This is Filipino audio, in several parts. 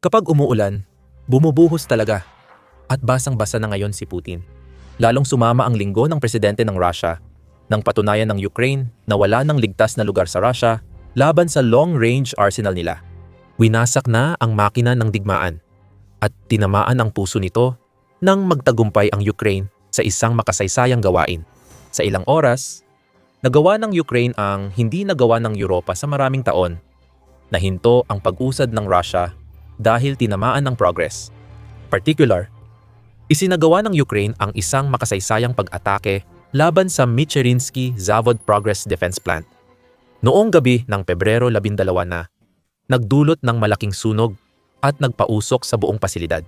Kapag umuulan, bumubuhos talaga at basang-basa na ngayon si Putin. Lalong sumama ang linggo ng presidente ng Russia nang patunayan ng Ukraine na wala ng ligtas na lugar sa Russia laban sa long-range arsenal nila. Winasak na ang makina ng digmaan at tinamaan ang puso nito nang magtagumpay ang Ukraine sa isang makasaysayang gawain. Sa ilang oras, nagawa ng Ukraine ang hindi nagawa ng Europa sa maraming taon. Nahinto ang pag-usad ng Russia dahil tinamaan ng progress. Particular, isinagawa ng Ukraine ang isang makasaysayang pag-atake laban sa Micherinsky Zavod Progress Defense Plant. Noong gabi ng Pebrero 12 na, nagdulot ng malaking sunog at nagpausok sa buong pasilidad.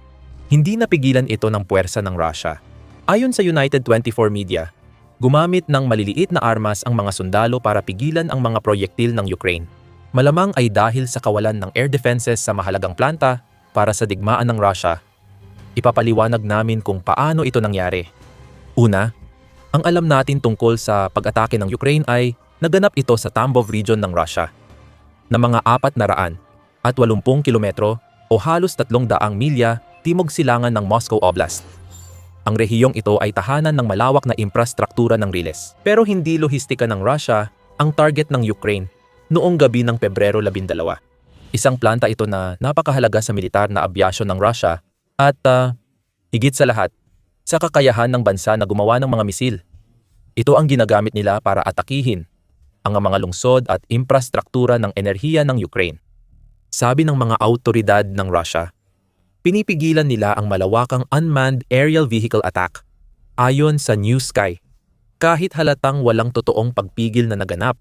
Hindi napigilan ito ng puwersa ng Russia. Ayon sa United 24 Media, gumamit ng maliliit na armas ang mga sundalo para pigilan ang mga proyektil ng Ukraine. Malamang ay dahil sa kawalan ng air defenses sa mahalagang planta para sa digmaan ng Russia. Ipapaliwanag namin kung paano ito nangyari. Una, ang alam natin tungkol sa pag-atake ng Ukraine ay naganap ito sa Tambov region ng Russia na mga 480 kilometro o halos 300 milya timog silangan ng Moscow Oblast. Ang rehiyong ito ay tahanan ng malawak na infrastruktura ng riles. Pero hindi lohistika ng Russia ang target ng Ukraine noong gabi ng Pebrero 12. Isang planta ito na napakahalaga sa militar na abyasyon ng Russia at higit sa lahat, sa kakayahan ng bansa na gumawa ng mga misil. Ito ang ginagamit nila para atakihin ang mga lungsod at infrastruktura ng enerhiya ng Ukraine. Sabi ng mga awtoridad ng Russia, pinipigilan nila ang malawakang unmanned aerial vehicle attack ayon sa New Sky, kahit halatang walang totoong pagpigil na naganap.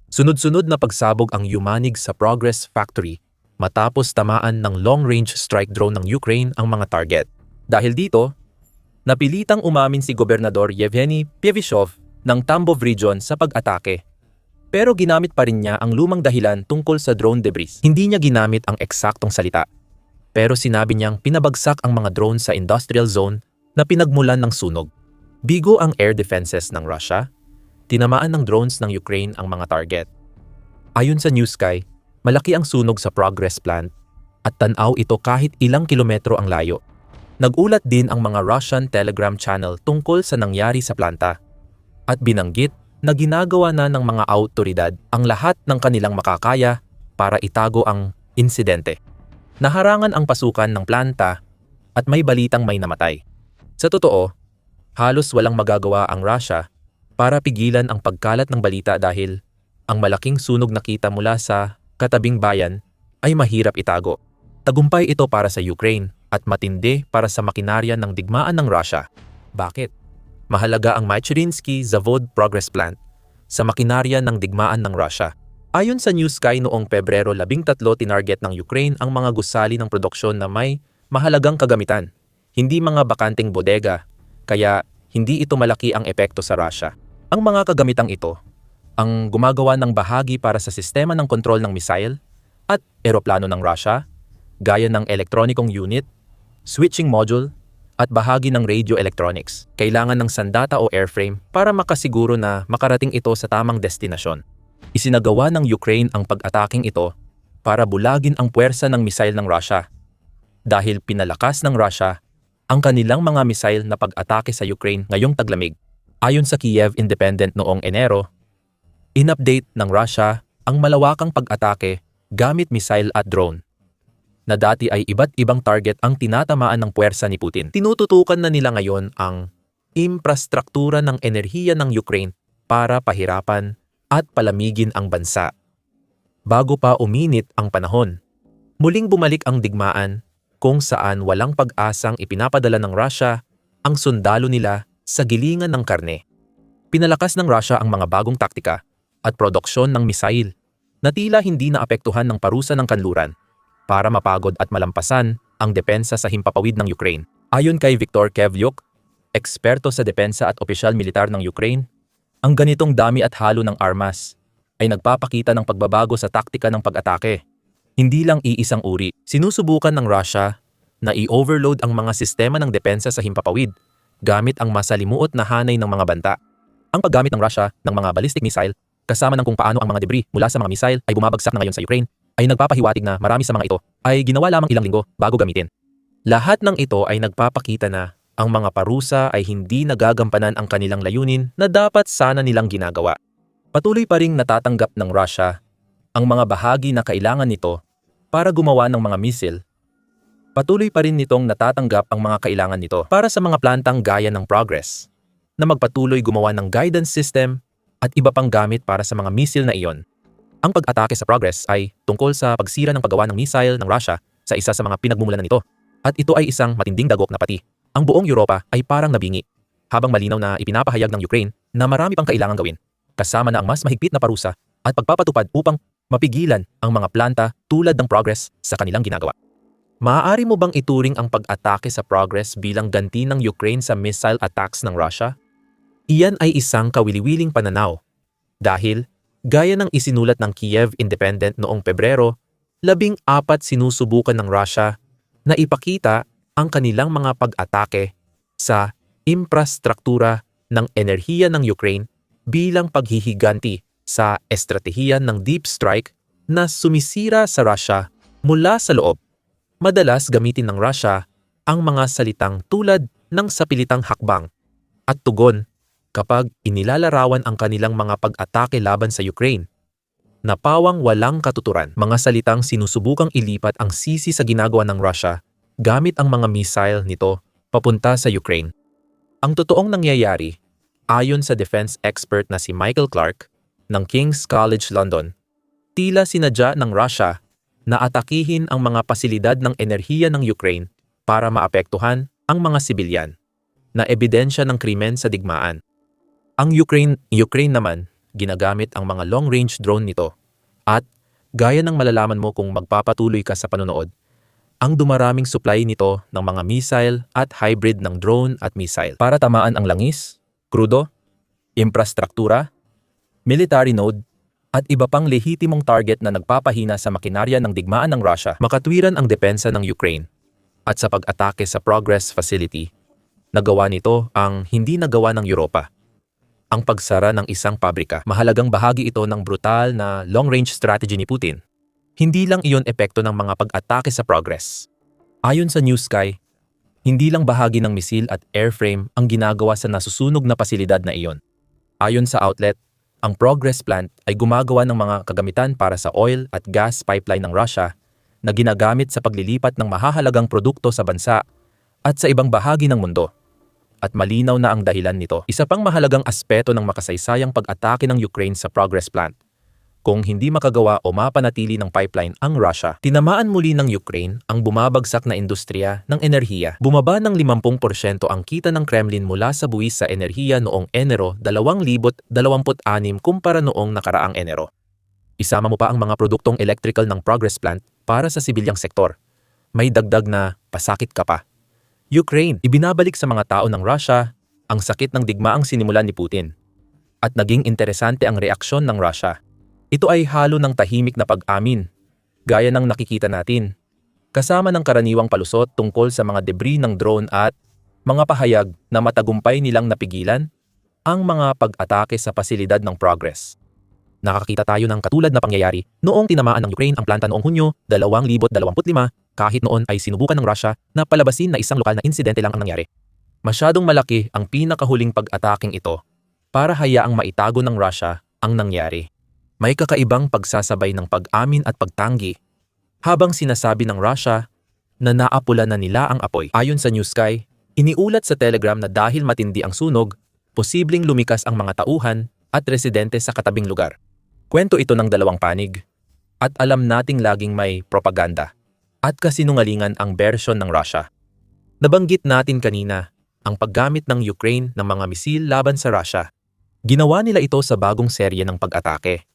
Sunod-sunod na pagsabog ang yumanig sa Progress Factory matapos tamaan ng long-range strike drone ng Ukraine ang mga target. Dahil dito, napilitang umamin si Gobernador Yevgeny Pevishov ng Tambov region sa pag-atake. Pero ginamit pa rin niya ang lumang dahilan tungkol sa drone debris. Hindi niya ginamit ang eksaktong salita. Pero sinabi niyang pinabagsak ang mga drone sa industrial zone na pinagmulan ng sunog. Bigo ang air defenses ng Russia, tinamaan ng drones ng Ukraine ang mga target. Ayon sa New Sky, malaki ang sunog sa Progress Plant at tanaw ito kahit ilang kilometro ang layo. Nagulat din ang mga Russian Telegram channel tungkol sa nangyari sa planta at binanggit na ginagawa na ng mga awtoridad ang lahat ng kanilang makakaya para itago ang insidente. Naharangan ang pasukan ng planta at may balitang may namatay. Sa totoo, halos walang magagawa ang Russia para pigilan ang pagkalat ng balita dahil ang malaking sunog na kita mula sa katabing bayan ay mahirap itago. Tagumpay ito para sa Ukraine at matindi para sa makinarya ng digmaan ng Russia. Bakit? Mahalaga ang Micherinsky Zavod Progress Plant sa makinarya ng digmaan ng Russia. Ayon sa New Sky noong Pebrero 13, tinarget ng Ukraine ang mga gusali ng produksyon na may mahalagang kagamitan, hindi mga bakanteng bodega, kaya hindi ito malaki ang epekto sa Russia. Ang mga kagamitang ito, ang gumagawa ng bahagi para sa sistema ng kontrol ng missile at eroplano ng Russia, gaya ng elektronikong unit, switching module, at bahagi ng radio electronics. Kailangan ng sandata o airframe para makasiguro na makarating ito sa tamang destinasyon. Isinagawa ng Ukraine ang pag-ataking ito para bulagin ang puwersa ng missile ng Russia dahil pinalakas ng Russia ang kanilang mga missile na pag-atake sa Ukraine ngayong taglamig. Ayon sa Kiev Independent noong Enero, in-update ng Russia ang malawakang pag-atake gamit missile at drone na dati ay iba't ibang target ang tinatamaan ng puwersa ni Putin. Tinututukan na nila ngayon ang infrastruktura ng enerhiya ng Ukraine para pahirapan at palamigin ang bansa. Bago pa uminit ang panahon, muling bumalik ang digmaan kung saan walang pag-asang ipinapadala ng Russia ang sundalo nila sa gilingan ng karne. Pinalakas ng Russia ang mga bagong taktika at produksyon ng misail na tila hindi naapektuhan ng parusa ng kanluran para mapagod at malampasan ang depensa sa himpapawid ng Ukraine. Ayon kay Viktor Kevlyuk, eksperto sa depensa at opisyal militar ng Ukraine, ang ganitong dami at halo ng armas ay nagpapakita ng pagbabago sa taktika ng pag-atake. Hindi lang iisang uri. Sinusubukan ng Russia na i-overload ang mga sistema ng depensa sa himpapawid gamit ang masalimuot na hanay ng mga banta. Ang paggamit ng Russia ng mga ballistic missile kasama ng kung paano ang mga debris mula sa mga missile ay bumabagsak na ngayon sa Ukraine ay nagpapahiwatig na marami sa mga ito ay ginawa lamang ilang linggo bago gamitin. Lahat ng ito ay nagpapakita na ang mga parusa ay hindi nagagampanan ang kanilang layunin na dapat sana nilang ginagawa. Patuloy pa ring natatanggap ng Russia ang mga bahagi na kailangan nito para gumawa ng mga misil. Patuloy pa rin nitong natatanggap ang mga kailangan nito para sa mga plantang gaya ng Progress na magpatuloy gumawa ng guidance system at iba pang gamit para sa mga misil na iyon. Ang pag-atake sa Progress ay tungkol sa pagsira ng paggawa ng missile ng Russia sa isa sa mga pinagmumulan nito. At ito ay isang matinding dagok na pati ang buong Europa ay parang nabingi, habang malinaw na ipinapahayag ng Ukraine na marami pang kailangang gawin, kasama na ang mas mahigpit na parusa at pagpapatupad upang mapigilan ang mga planta tulad ng Progress sa kanilang ginagawa. Maaari mo bang ituring ang pag-atake sa Progress bilang ganti ng Ukraine sa missile attacks ng Russia? Iyan ay isang kawili-wiling pananaw dahil gaya ng isinulat ng Kiev Independent noong Pebrero, 14 sinusubukan ng Russia na ipakita ang kanilang mga pag-atake sa infrastruktura ng enerhiya ng Ukraine bilang paghihiganti sa estratehiya ng deep strike na sumisira sa Russia mula sa loob. Madalas gamitin ng Russia ang mga salitang tulad ng sapilitang hakbang at tugon kapag inilalarawan ang kanilang mga pag-atake laban sa Ukraine na pawang walang katuturan. Mga salitang sinusubukang ilipat ang sisi sa ginagawa ng Russia gamit ang mga missile nito papunta sa Ukraine. Ang totoong nangyayari, ayon sa defense expert na si Michael Clark ng King's College London, tila sinadya ng Russia na atakihin ang mga pasilidad ng enerhiya ng Ukraine para maapektuhan ang mga sibilyan na ebidensya ng krimen sa digmaan. Ang Ukraine naman, ginagamit ang mga long-range drone nito at gaya ng malalaman mo kung magpapatuloy ka sa panonood, ang dumaraming supply nito ng mga missile at hybrid ng drone at missile para tamaan ang langis, krudo, infrastruktura, military node, at iba pang lehitimong target na nagpapahina sa makinarya ng digmaan ng Russia. Makatwiran ang depensa ng Ukraine at sa pag-atake sa Progress Facility, nagawa nito ang hindi nagawa ng Europa. Ang pagsara ng isang pabrika, mahalagang bahagi ito ng brutal na long-range strategy ni Putin. Hindi lang iyon epekto ng mga pag-atake sa Progress. Ayon sa New Sky, hindi lang bahagi ng misil at airframe ang ginagawa sa nasusunog na pasilidad na iyon. Ayon sa outlet, ang Progress plant ay gumagawa ng mga kagamitan para sa oil at gas pipeline ng Russia na ginagamit sa paglilipat ng mahahalagang produkto sa bansa at sa ibang bahagi ng mundo. At malinaw na ang dahilan nito. Isa pang mahalagang aspeto ng makasaysayang pag-atake ng Ukraine sa Progress plant. Kung hindi makagawa o mapanatili ng pipeline ang Russia, tinamaan muli ng Ukraine ang bumabagsak na industriya ng enerhiya. Bumaba ng 50% ang kita ng Kremlin mula sa buwis sa enerhiya noong Enero 2026 kumpara noong nakaraang Enero. Isama mo pa ang mga produktong electrical ng Progress plant para sa sibilyang sektor. May dagdag na pasakit ka pa. Ukraine, ibinabalik sa mga tao ng Russia ang sakit ng digmaang sinimulan ni Putin. At naging interesante ang reaksyon ng Russia. Ito ay halo ng tahimik na pag-amin, gaya ng nakikita natin, kasama ng karaniwang palusot tungkol sa mga debris ng drone at mga pahayag na matagumpay nilang napigilan ang mga pag-atake sa pasilidad ng Progress. Nakakita tayo ng katulad na pangyayari noong tinamaan ng Ukraine ang planta noong Hunyo 2025, kahit noon ay sinubukan ng Russia na palabasin na isang lokal na insidente lang ang nangyari. Masyadong malaki ang pinakahuling pag-ataking ito para hayaang maitago ng Russia ang nangyari. May kakaibang pagsasabay ng pag-amin at pagtanggi habang sinasabi ng Russia na naapula na nila ang apoy. Ayon sa New Sky, iniulat sa Telegram na dahil matindi ang sunog, posibleng lumikas ang mga tauhan at residente sa katabing lugar. Kwento ito ng dalawang panig at alam nating laging may propaganda at kasinungalingan ang bersyon ng Russia. Nabanggit natin kanina ang paggamit ng Ukraine ng mga misil laban sa Russia. Ginawa nila ito sa bagong serye ng pag-atake.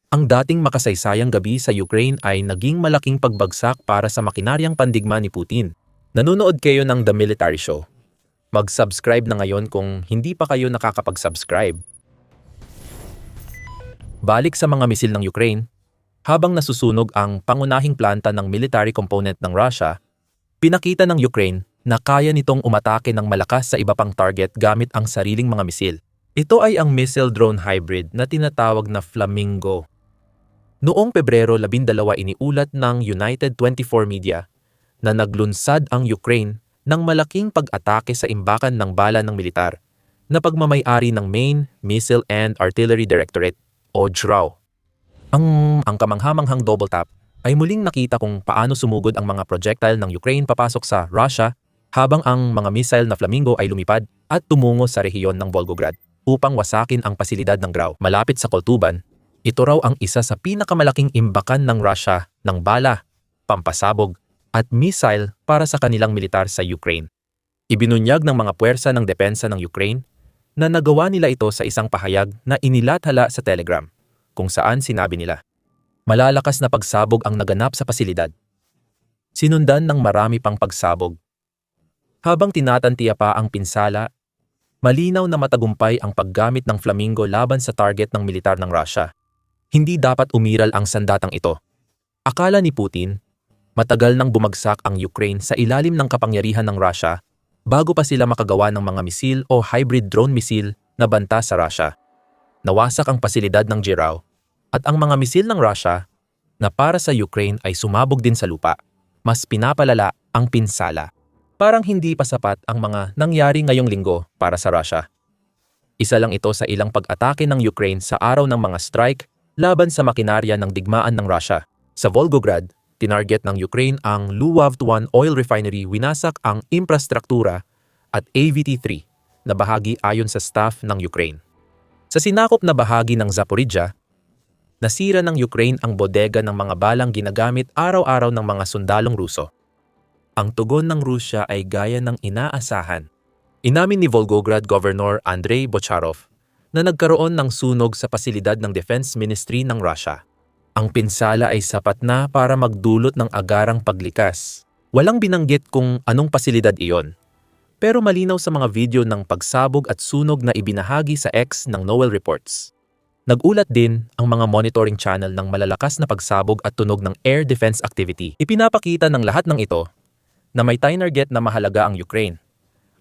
Ang dating makasaysayang gabi sa Ukraine ay naging malaking pagbagsak para sa makinaryang pandigma ni Putin. Nanonood kayo ng The Military Show. Mag-subscribe na ngayon kung hindi pa kayo nakakapag-subscribe. Balik sa mga misil ng Ukraine, habang nasusunog ang pangunahing planta ng military component ng Russia, pinakita ng Ukraine na kaya nitong umatake ng malakas sa iba pang target gamit ang sariling mga misil. Ito ay ang missile drone hybrid na tinatawag na Flamingo. Noong Pebrero 12 iniulat ng United 24 Media na naglunsad ang Ukraine ng malaking pag-atake sa imbakan ng bala ng militar na pagmamay-ari ng Main Missile and Artillery Directorate o DRAW. Ang kamanghamanghang double tap ay muling nakita kung paano sumugod ang mga projectile ng Ukraine papasok sa Russia habang ang mga missile na Flamingo ay lumipad at tumungo sa rehiyon ng Volgograd upang wasakin ang pasilidad ng DRAW. Malapit sa Koltuban, ito raw ang isa sa pinakamalaking imbakan ng Russia ng bala, pampasabog at missile para sa kanilang militar sa Ukraine. Ibinunyag ng mga puwersa ng depensa ng Ukraine na nagawa nila ito sa isang pahayag na inilathala sa Telegram, kung saan sinabi nila, malalakas na pagsabog ang naganap sa pasilidad. Sinundan ng marami pang pagsabog. Habang tinatantiya pa ang pinsala, malinaw na matagumpay ang paggamit ng Flamingo laban sa target ng militar ng Russia. Hindi dapat umiral ang sandatang ito. Akala ni Putin, matagal nang bumagsak ang Ukraine sa ilalim ng kapangyarihan ng Russia bago pa sila makagawa ng mga misil o hybrid drone misil na banta sa Russia. Nawasak ang pasilidad ng DRAW at ang mga misil ng Russia na para sa Ukraine ay sumabog din sa lupa. Mas pinapalala ang pinsala. Parang hindi pa sapat ang mga nangyari ngayong linggo para sa Russia. Isa lang ito sa ilang pag-atake ng Ukraine sa araw ng mga strike laban sa makinarya ng digmaan ng Russia. Sa Volgograd, tinarget ng Ukraine ang Luhavt-1 oil refinery, winasak ang infrastruktura at AVT-3 na bahagi ayon sa staff ng Ukraine. Sa sinakop na bahagi ng Zaporizhia, nasira ng Ukraine ang bodega ng mga balang ginagamit araw-araw ng mga sundalong Ruso. Ang tugon ng Rusya ay gaya ng inaasahan. Inamin ni Volgograd Governor Andrei Bocharov na nagkaroon ng sunog sa pasilidad ng Defense Ministry ng Russia. Ang pinsala ay sapat na para magdulot ng agarang paglikas. Walang binanggit kung anong pasilidad iyon. Pero malinaw sa mga video ng pagsabog at sunog na ibinahagi sa X ng Noel Reports. Nagulat din ang mga monitoring channel ng malalakas na pagsabog at tunog ng air defense activity. Ipinapakita ng lahat ng ito na may tinarget na mahalaga ang Ukraine.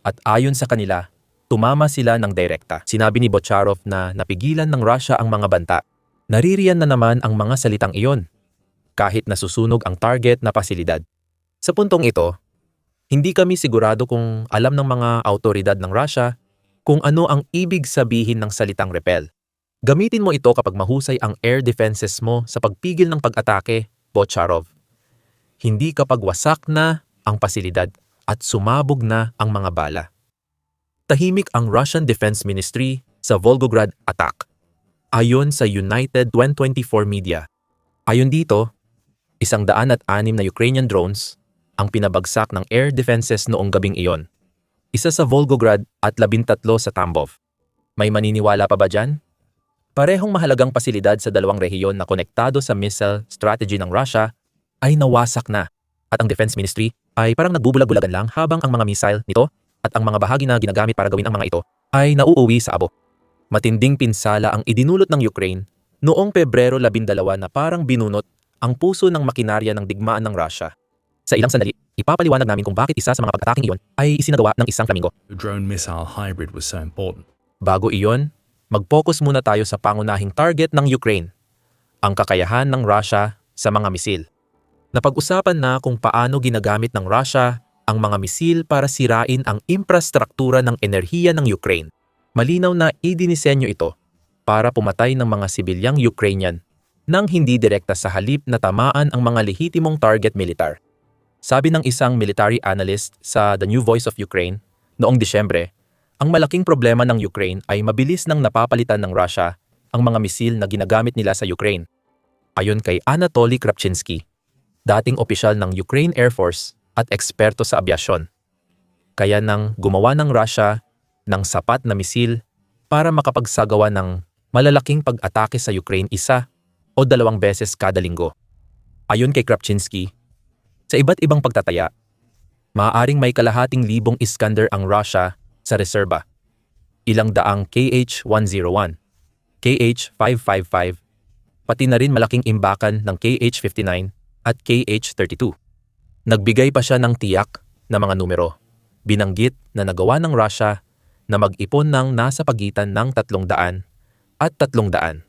At ayon sa kanila, tumama sila ng direkta. Sinabi ni Bocharov na napigilan ng Russia ang mga banta. Naririyan na naman ang mga salitang iyon, kahit nasusunog ang target na pasilidad. Sa puntong ito, hindi kami sigurado kung alam ng mga autoridad ng Russia kung ano ang ibig sabihin ng salitang repel. Gamitin mo ito kapag mahusay ang air defenses mo sa pagpigil ng pag-atake, Bocharov. Hindi kapag wasak na ang pasilidad at sumabog na ang mga bala. Tahimik ang Russian Defense Ministry sa Volgograd attack. Ayon sa United 24 Media. Ayon dito, 106 na Ukrainian drones ang pinabagsak ng air defenses noong gabing iyon. Isa sa Volgograd at 13 sa Tambov. May maniniwala pa ba dyan? Parehong mahalagang pasilidad sa dalawang rehiyon na konektado sa missile strategy ng Russia ay nawasak na. At ang Defense Ministry ay parang nagbubulag-bulagan lang habang ang mga missile nito at ang mga bahagi na ginagamit para gawin ang mga ito ay nauuwi sa abo. Matinding pinsala ang idinulot ng Ukraine noong Pebrero 12 na parang binunot ang puso ng makinarya ng digmaan ng Russia. Sa ilang sandali, ipapaliwanag namin kung bakit isa sa mga pag-ataking iyon ay isinagawa ng isang Flamingo. The drone missile hybrid was so important. Bago iyon, mag-focus muna tayo sa pangunahing target ng Ukraine, ang kakayahan ng Russia sa mga misil. Napag-usapan na kung paano ginagamit ng Russia ang mga misil para sirain ang infrastruktura ng enerhiya ng Ukraine. Malinaw na idinisenyo ito para pumatay ng mga sibilyang Ukrainian nang hindi direkta sa halip na tamaan ang mga lehitimong target militar. Sabi ng isang military analyst sa The New Voice of Ukraine noong Disyembre, ang malaking problema ng Ukraine ay mabilis nang napapalitan ng Russia ang mga misil na ginagamit nila sa Ukraine. Ayon kay Anatoly Krapchinsky, dating opisyal ng Ukraine Air Force at eksperto sa abyasyon. Kaya nang gumawa ng Russia ng sapat na misil para makapagsagawa ng malalaking pag-atake sa Ukraine 1 o 2 beses kada linggo. Ayon kay Krapchinsky, sa iba't ibang pagtataya, maaaring may 200,000 Iskander ang Russia sa reserba, ilang daang KH-101, KH-555, pati na rin malaking imbakan ng KH-59 at KH-32. Nagbigay pa siya ng tiyak na mga numero. Binanggit na nagawa ng Russia na mag-ipon ng nasa pagitan ng 300 at 300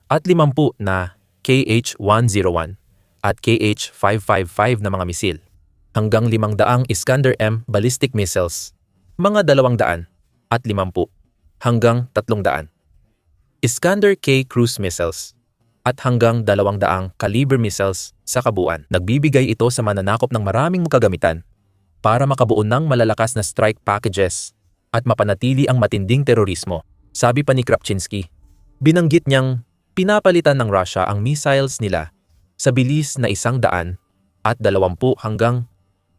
at 50 na KH-101 at KH-555 na mga misil, hanggang 500 Iskander-M ballistic missiles, mga 200 at 50 hanggang 300 Iskander-K cruise missiles, at hanggang 200 caliber missiles sa kabuuan. Nagbibigay ito sa mananakop ng maraming kagamitan para makabuo ng malalakas na strike packages at mapanatili ang matinding terorismo. Sabi pa ni Krapczynski, binanggit niyang pinapalitan ng Russia ang missiles nila sa bilis na 100 at 20 hanggang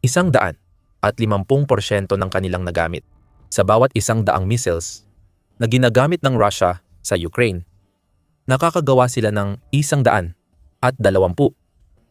100 at 50% ng kanilang nagamit. Sa bawat 100 missiles na ginagamit ng Russia sa Ukraine, nakakagawa sila ng 100 at 20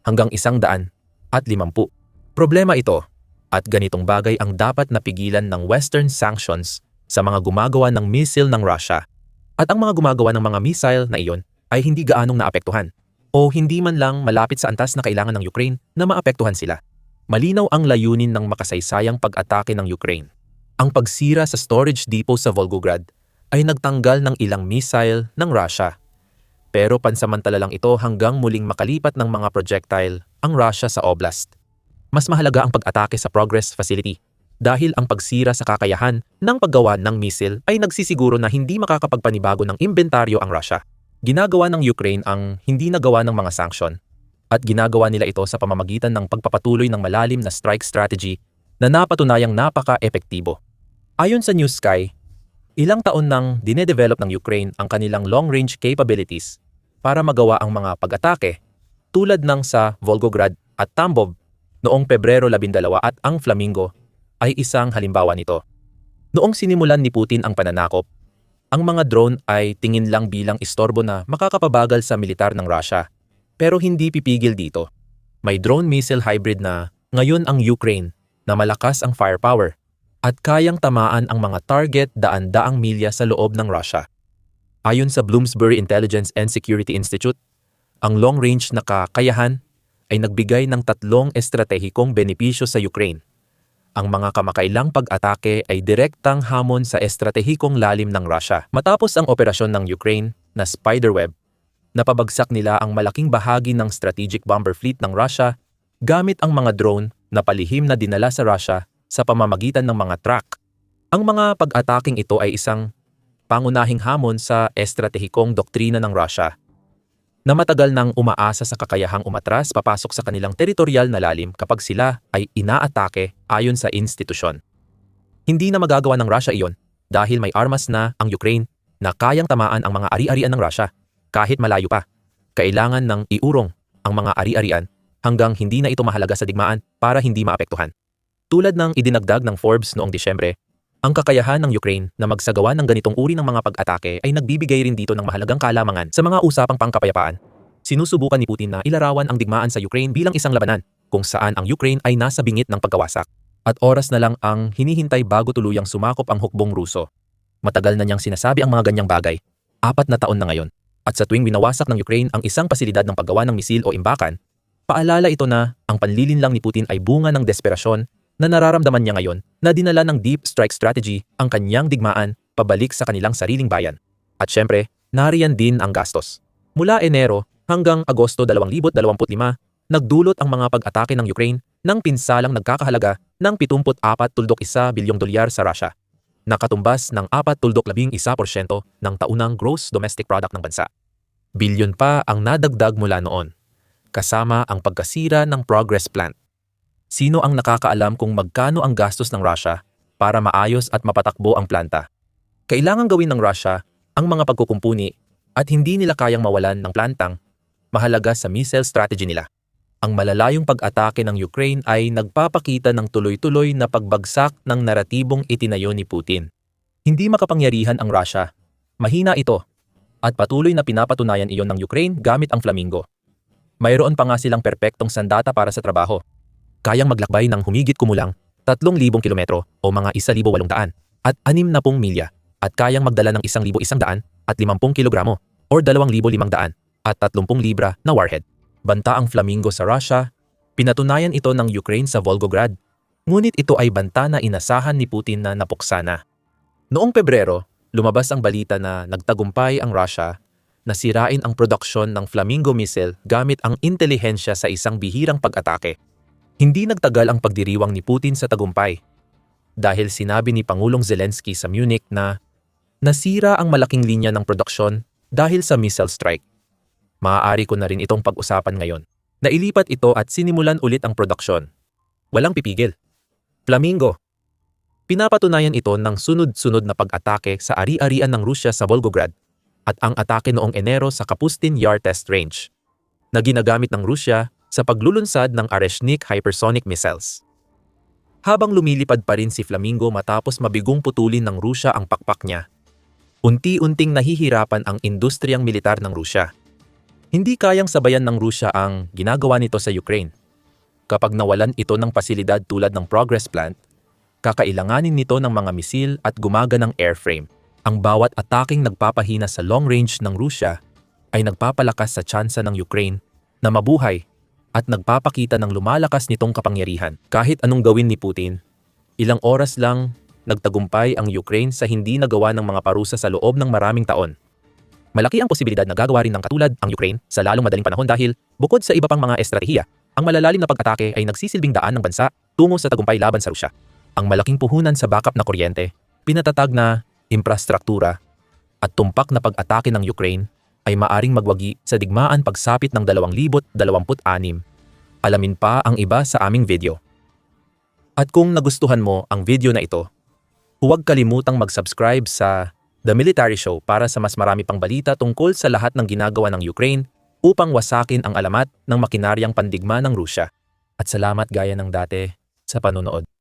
hanggang 100 at 50. Problema ito at ganitong bagay ang dapat napigilan ng Western sanctions sa mga gumagawa ng missile ng Russia. At ang mga gumagawa ng mga missile na iyon ay hindi gaanong naapektuhan o hindi man lang malapit sa antas na kailangan ng Ukraine na maapektuhan sila. Malinaw ang layunin ng makasaysayang pag-atake ng Ukraine. Ang pagsira sa storage depot sa Volgograd ay nagtanggal ng ilang missile ng Russia. Pero pansamantala lang ito hanggang muling makalipat ng mga projectile ang Russia sa oblast. Mas mahalaga ang pag-atake sa Progress Facility dahil ang pagsira sa kakayahan ng paggawa ng missile ay nagsisiguro na hindi makakapagpanibago ng inventaryo ang Russia. Ginagawa ng Ukraine ang hindi nagawa ng mga sanksyon at ginagawa nila ito sa pamamagitan ng pagpapatuloy ng malalim na strike strategy na napatunayang napaka-epektibo. Ayon sa New Sky, ilang taon nang dinedevelop ng Ukraine ang kanilang long-range capabilities para magawa ang mga pag-atake tulad ng sa Volgograd at Tambov noong Pebrero 12 at ang Flamingo ay isang halimbawa nito. Noong sinimulan ni Putin ang pananakop, ang mga drone ay tingin lang bilang istorbo na makakapabagal sa militar ng Russia. Pero hindi pipigil dito. May drone missile hybrid na ngayon ang Ukraine na malakas ang firepower at kayang tamaan ang mga target daan-daang milya sa loob ng Russia. Ayon sa Bloomsbury Intelligence and Security Institute, ang long-range na kakayahan ay nagbigay ng 3 estratehikong benepisyo sa Ukraine. Ang mga kamakailang pag-atake ay direktang hamon sa estratehikong lalim ng Russia. Matapos ang operasyon ng Ukraine na Spiderweb, napabagsak nila ang malaking bahagi ng strategic bomber fleet ng Russia gamit ang mga drone na palihim na dinala sa Russia sa pamamagitan ng mga truck. Ang mga pag-ataking ito ay isang pangunahing hamon sa estratehikong doktrina ng Russia na matagal nang umaasa sa kakayahang umatras papasok sa kanilang teritorial na lalim kapag sila ay inaatake ayon sa institusyon. Hindi na magagawa ng Russia iyon dahil may armas na ang Ukraine na kayang tamaan ang mga ari-arian ng Russia kahit malayo pa. Kailangan ng iurong ang mga ari-arian hanggang hindi na ito mahalaga sa digmaan para hindi maapektuhan. Tulad ng idinagdag ng Forbes noong Disyembre, ang kakayahan ng Ukraine na magsagawa ng ganitong uri ng mga pag-atake ay nagbibigay rin dito ng mahalagang kalamangan sa mga usapang pangkapayapaan. Sinusubukan ni Putin na ilarawan ang digmaan sa Ukraine bilang isang labanan kung saan ang Ukraine ay nasa bingit ng pagkawasak at oras na lang ang hinihintay bago tuluyang sumakop ang hukbong Ruso. Matagal na niyang sinasabi ang mga ganyang bagay, 4 na taon na ngayon. At sa tuwing winawasak ng Ukraine ang isang pasilidad ng paggawa ng misil o imbakan, paalala ito na ang panlilinlang ni Putin ay bunga ng desperasyon na nararamdaman niya ngayon na dinala ng deep strike strategy ang kanyang digmaan pabalik sa kanilang sariling bayan. At syempre, nariyan din ang gastos. Mula Enero hanggang Agosto 2025, nagdulot ang mga pag-atake ng Ukraine ng pinsalang nagkakahalaga ng 74.1 bilyong dolyar sa Russia, nakatumbas ng 4.11% ng taunang gross domestic product ng bansa. Bilyon pa ang nadagdag mula noon, kasama ang pagkasira ng Progress Plant. Sino ang nakakaalam kung magkano ang gastos ng Russia para maayos at mapatakbo ang planta? Kailangan gawin ng Russia ang mga pagkukumpuni at hindi nila kayang mawalan ng plantang mahalaga sa missile strategy nila. Ang malalayong pag-atake ng Ukraine ay nagpapakita ng tuloy-tuloy na pagbagsak ng naratibong itinayo ni Putin. Hindi makapangyarihan ang Russia. Mahina ito at patuloy na pinapatunayan iyon ng Ukraine gamit ang Flamingo. Mayroon pa nga silang perpektong sandata para sa trabaho. Kayang maglakbay ng humigit kumulang 3,000 kilometro o mga 1,800 at 60 milya at kayang magdala ng 1,100 at 50 kilogramo o 2,500 at 30 libra na warhead. Banta ang Flamingo sa Russia, pinatunayan ito ng Ukraine sa Volgograd. Ngunit ito ay banta na inasahan ni Putin na napuksa na. Noong Pebrero, lumabas ang balita na nagtagumpay ang Russia na sirain ang produksyon ng Flamingo missile gamit ang intelihensya sa isang bihirang pag-atake. Hindi nagtagal ang pagdiriwang ni Putin sa tagumpay dahil sinabi ni Pangulong Zelensky sa Munich na nasira ang malaking linya ng produksyon dahil sa missile strike. Maaari ko na rin itong pag-usapan ngayon. Nailipat ito at sinimulan ulit ang produksyon. Walang pipigil. Flamingo. Pinapatunayan ito ng sunod-sunod na pag-atake sa ari-arian ng Rusya sa Volgograd at ang atake noong Enero sa Kapustin Yar Test Range na ginagamit ng Rusya sa paglulunsad ng Oreshnik hypersonic missiles. Habang lumilipad pa rin si Flamingo matapos mabigong putulin ng Rusya ang pakpak niya, unti-unting nahihirapan ang industriyang militar ng Rusya. Hindi kayang sabayan ng Rusya ang ginagawa nito sa Ukraine. Kapag nawalan ito ng pasilidad tulad ng Progress Plant, kakailanganin nito ng mga misil at gumaganang airframe. Ang bawat ataking nagpapahina sa long range ng Rusya ay nagpapalakas sa tsansa ng Ukraine na mabuhay at nagpapakita ng lumalakas nitong kapangyarihan. Kahit anong gawin ni Putin, ilang oras lang nagtagumpay ang Ukraine sa hindi nagawa ng mga parusa sa loob ng maraming taon. Malaki ang posibilidad na gagawa rin ng katulad ang Ukraine sa lalong madaling panahon dahil bukod sa iba pang mga estratehiya, ang malalalim na pag-atake ay nagsisilbing daan ng bansa tungo sa tagumpay laban sa Rusya. Ang malaking puhunan sa backup na kuryente, pinatatag na infrastruktura at tumpak na pag-atake ng Ukraine ay maaring magwagi sa digmaan pagsapit ng 2026. Alamin pa ang iba sa aming video. At kung nagustuhan mo ang video na ito, huwag kalimutang mag-subscribe sa The Military Show para sa mas marami pang balita tungkol sa lahat ng ginagawa ng Ukraine upang wasakin ang alamat ng makinaryang pandigma ng Rusya. At salamat gaya ng dati sa panonood.